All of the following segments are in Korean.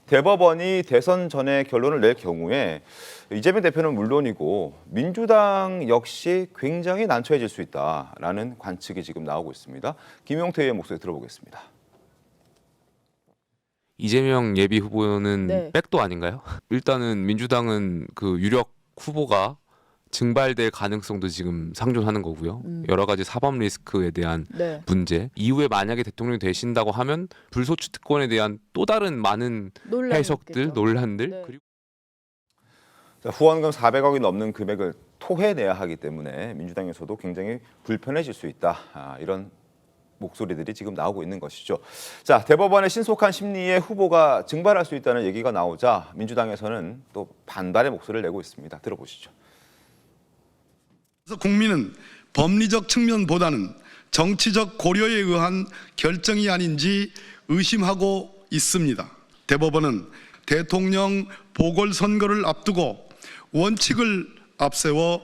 대법원이 대선 전에 결론을 낼 경우에 이재명 대표는 물론이고 민주당 역시 굉장히 난처해질 수 있다라는 관측이 지금 나오고 있습니다. 김용태 의원 목소리 들어보겠습니다. 이재명 예비 후보는 네. 백도 아닌가요? 일단은 민주당은 그 유력 후보가 증발될 가능성도 지금 상존하는 거고요. 여러 가지 사법 리스크에 대한 네. 문제. 이후에 만약에 대통령이 되신다고 하면 불소추 특권에 대한 또 다른 많은 논란이 해석들, 있겠죠. 논란들 네. 그리고 자, 후원금 400억이 넘는 금액을 토해내야 하기 때문에 민주당에서도 굉장히 불편해질 수 있다. 이런 목소리들이 지금 나오고 있는 것이죠. 자, 대법원의 신속한 심리에 후보가 증발할 수 있다는 얘기가 나오자 민주당에서는 또 반발의 목소리를 내고 있습니다. 들어보시죠. 그래서 국민은 법리적 측면보다는 정치적 고려에 의한 결정이 아닌지 의심하고 있습니다. 대법원은 대통령 보궐선거를 앞두고 원칙을 앞세워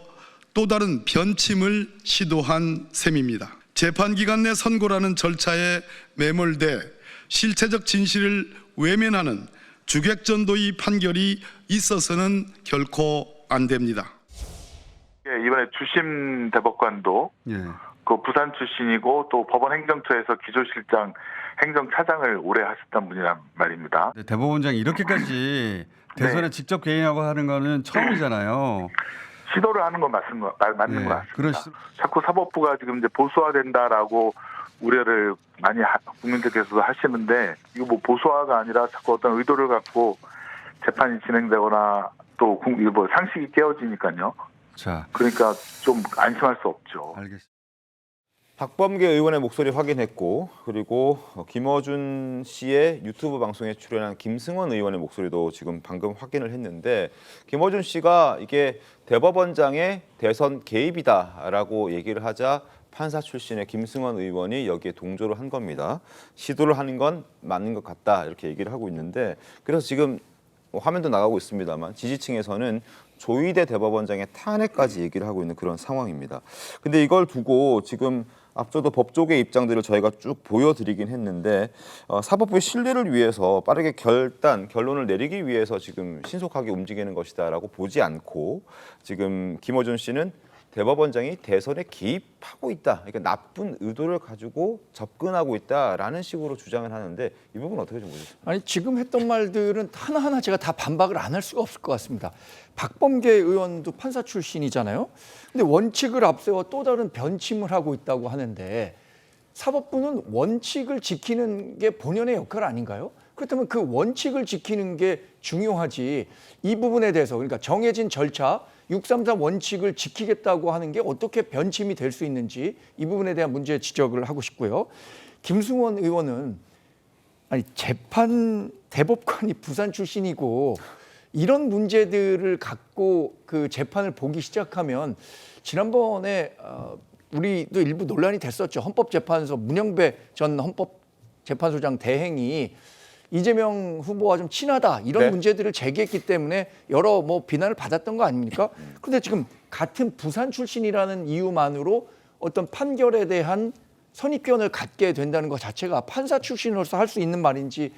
또 다른 변침을 시도한 셈입니다. 재판기간 내 선고라는 절차에 매몰돼 실체적 진실을 외면하는 주객전도의 판결이 있어서는 결코 안 됩니다. 이번에 주심 대법관도 그 부산 출신이고 또 법원 행정처에서 기조실장 행정차장을 오래 하셨던 분이란 말입니다. 네, 대법원장이 이렇게까지 대선에 직접 개입하고 하는 거는 처음이잖아요. 시도를 하는 건 맞는 것 같습니다. 그런 자꾸 사법부가 지금 이제 보수화된다라고 우려를 많이 국민들께서도 하시는데 이거 뭐 보수화가 아니라 자꾸 어떤 의도를 갖고 재판이 진행되거나 또 뭐 상식이 깨어지니까요. 자, 그러니까 좀 안심할 수 없죠. 알겠습니다. 박범계 의원의 목소리 확인했고 그리고 김어준 씨의 유튜브 방송에 출연한 김승원 의원의 목소리도 지금 방금 확인을 했는데 김어준 씨가 이게 대법원장의 대선 개입이다라고 얘기를 하자 판사 출신의 김승원 의원이 여기에 동조를 한 겁니다. 시도를 하는 건 맞는 것 같다 이렇게 얘기를 하고 있는데 그래서 지금 화면도 나가고 있습니다만 지지층에서는 조희대 대법원장의 탄핵까지 얘기를 하고 있는 그런 상황입니다. 근데 이걸 두고 지금 앞서도 법조계 입장들을 저희가 쭉 보여드리긴 했는데 사법부의 신뢰를 위해서 빠르게 결론을 내리기 위해서 지금 신속하게 움직이는 것이다라고 보지 않고 지금 김어준 씨는 대법원장이 대선에 개입하고 있다. 그러니까 나쁜 의도를 가지고 접근하고 있다라는 식으로 주장을 하는데 이 부분 어떻게 좀 보셨습니까? 아니 지금 했던 말들은 하나하나 제가 다 반박을 안 할 수가 없을 것 같습니다. 박범계 의원도 판사 출신이잖아요. 근데 원칙을 앞세워 또 다른 변침을 하고 있다고 하는데 사법부는 원칙을 지키는 게 본연의 역할 아닌가요? 그렇다면 그 원칙을 지키는 게 중요하지 이 부분에 대해서 그러니까 정해진 절차 633 원칙을 지키겠다고 하는 게 어떻게 변침이 될 수 있는지 이 부분에 대한 문제 지적을 하고 싶고요. 김승원 의원은 아니 재판 대법관이 부산 출신이고 이런 문제들을 갖고 그 재판을 보기 시작하면 지난번에 우리도 일부 논란이 됐었죠. 헌법재판소 문영배 전 헌법재판소장 대행이 이재명 후보와 좀 친하다 이런 네. 문제들을 제기했기 때문에 여러 비난을 받았던 거 아닙니까? 그런데 지금 같은 부산 출신이라는 이유만으로 어떤 판결에 대한 선입견을 갖게 된다는 것 자체가 판사 출신으로서 할 수 있는 말인지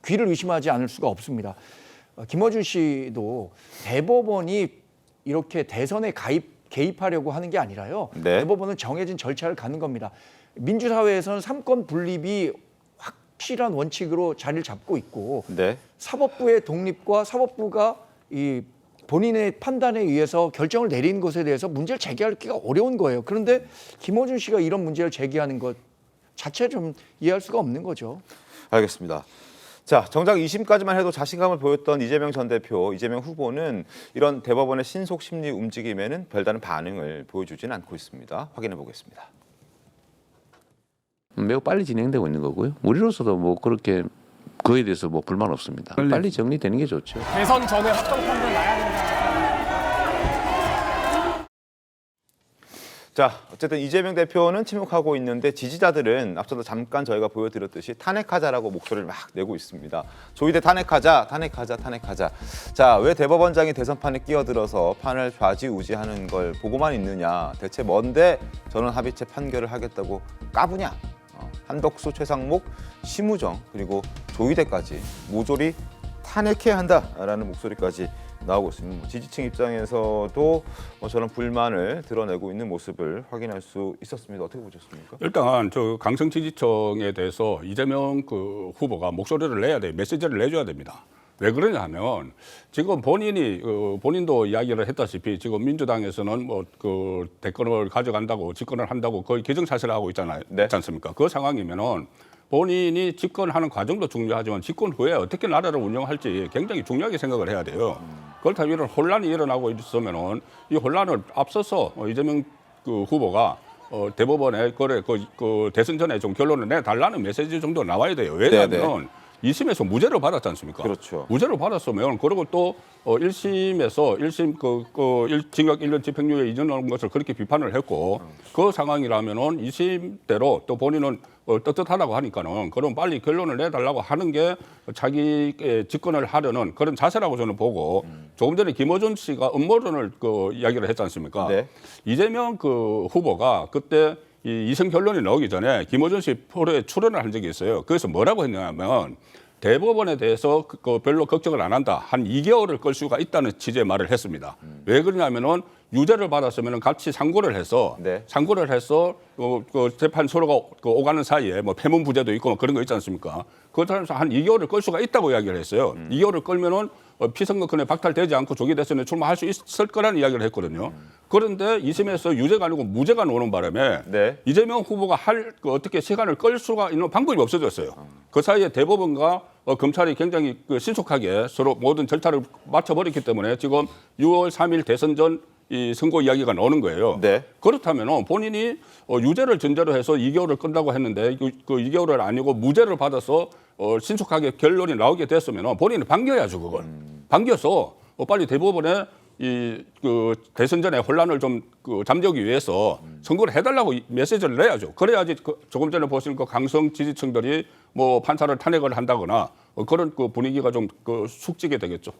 귀를 의심하지 않을 수가 없습니다. 김어준 씨도 대법원이 이렇게 대선에 개입하려고 하는 게 아니라요. 네. 대법원은 정해진 절차를 가는 겁니다. 민주사회에서는 삼권 분립이 확실한 원칙으로 자리를 잡고 있고 네. 사법부의 독립과 사법부가 이 본인의 판단에 의해서 결정을 내리는 것에 대해서 문제를 제기하기가 어려운 거예요. 그런데 김어준 씨가 이런 문제를 제기하는 것 자체 좀 이해할 수가 없는 거죠. 알겠습니다. 자, 정작 2심까지만 해도 자신감을 보였던 이재명 전 대표, 이재명 후보는 이런 대법원의 신속 심리 움직임에는 별다른 반응을 보여주지는 않고 있습니다. 확인해 보겠습니다. 매우 빨리 진행되고 있는 거고요. 우리로서도 뭐 그렇게 그에 대해서 뭐 불만 없습니다. 빨리 정리되는 게 좋죠. 대선 전에 합동 판결 나야 된다. 자, 어쨌든 이재명 대표는 침묵하고 있는데 지지자들은 앞서도 잠깐 저희가 보여드렸듯이 탄핵하자라고 목소리를 막 내고 있습니다. 조희대 탄핵하자, 탄핵하자, 탄핵하자. 자, 왜 대법원장이 대선판에 끼어들어서 판을 좌지우지하는 걸 보고만 있느냐. 대체 뭔데 전원 합의체 판결을 하겠다고 까부냐. 한덕수, 최상목, 심우정 그리고 조희대까지 모조리 탄핵해야 한다라는 목소리까지 나오고 있습니다. 지지층 입장에서도 저런 불만을 드러내고 있는 모습을 확인할 수 있었습니다. 어떻게 보셨습니까? 일단 저 강성 지지층에 대해서 이재명 그 후보가 목소리를 내야 돼, 메시지를 내줘야 됩니다. 왜 그러냐면 지금 본인도 이야기를 했다시피 지금 민주당에서는 뭐 그 대권을 가져간다고 집권을 한다고 거의 기정사실을 하고 있잖아요, 네. 있지 않습니까? 그 상황이면은 본인이 집권하는 과정도 중요하지만 집권 후에 어떻게 나라를 운영할지 굉장히 중요하게 생각을 해야 돼요. 그렇다면 이런 혼란이 일어나고 있으면은 이 혼란을 앞서서 이재명 그 후보가 대법원에 그 대선 전에 좀 결론을 내달라는 메시지 정도 나와야 돼요. 왜냐하면 2심에서 무죄를 받았지 않습니까? 그렇죠. 무죄를 받았으면 그리고 또 1심에서 1심 징역 1년 집행유예 이전하는 것을 그렇게 비판을 했고 그 상황이라면은 2심대로 또 본인은 떳떳하다고 하니까는 그럼 빨리 결론을 내달라고 하는 게 자기의 집권을 하려는 그런 자세라고 저는 보고 조금 전에 김어준 씨가 음모론을 그 이야기를 했지 않습니까? 네. 이재명 그 후보가 그때 이 이선 결론이 나오기 전에 김어준 씨 프로에 출연을 한 적이 있어요. 그래서 뭐라고 했냐면 대법원에 대해서 별로 걱정을 안 한다. 한 2개월을 끌 수가 있다는 취지의 말을 했습니다. 왜 그러냐면은 유죄를 받았으면 같이 상고를 해서 그 재판 서로가 오가는 사이에 뭐 패문부재도 있고 뭐 그런 거 있지 않습니까? 그렇다면서 한 2개월을 끌 수가 있다고 이야기를 했어요. 2개월을 끌면은 피선거권에 박탈되지 않고 조기 대선에 출마할 수 있을 거라는 이야기를 했거든요. 그런데 2심에서 유죄가 아니고 무죄가 나오는 바람에 이재명 후보가 어떻게 시간을 끌 수가 있는 방법이 없어졌어요. 그 사이에 대법원과 검찰이 굉장히 신속하게 서로 모든 절차를 맞춰버렸기 때문에 지금 6월 3일 대선 전 이 선고 이야기가 나오는 거예요. 그렇다면 본인이 유죄를 전제로 해서 2개월을 끈다고 했는데 그 2개월을 아니고 무죄를 받아서 신속하게 결론이 나오게 됐으면 본인이 반겨야죠, 그걸. 반겨서 빨리 대법원에 그 대선 전에 혼란을 좀 잠재우기 위해서 선고를 해달라고 메시지를 내야죠. 그래야지 조금 전에 보신 그 강성 지지층들이 뭐 판사를 탄핵을 한다거나 그런 그 분위기가 좀 숙지게 되겠죠.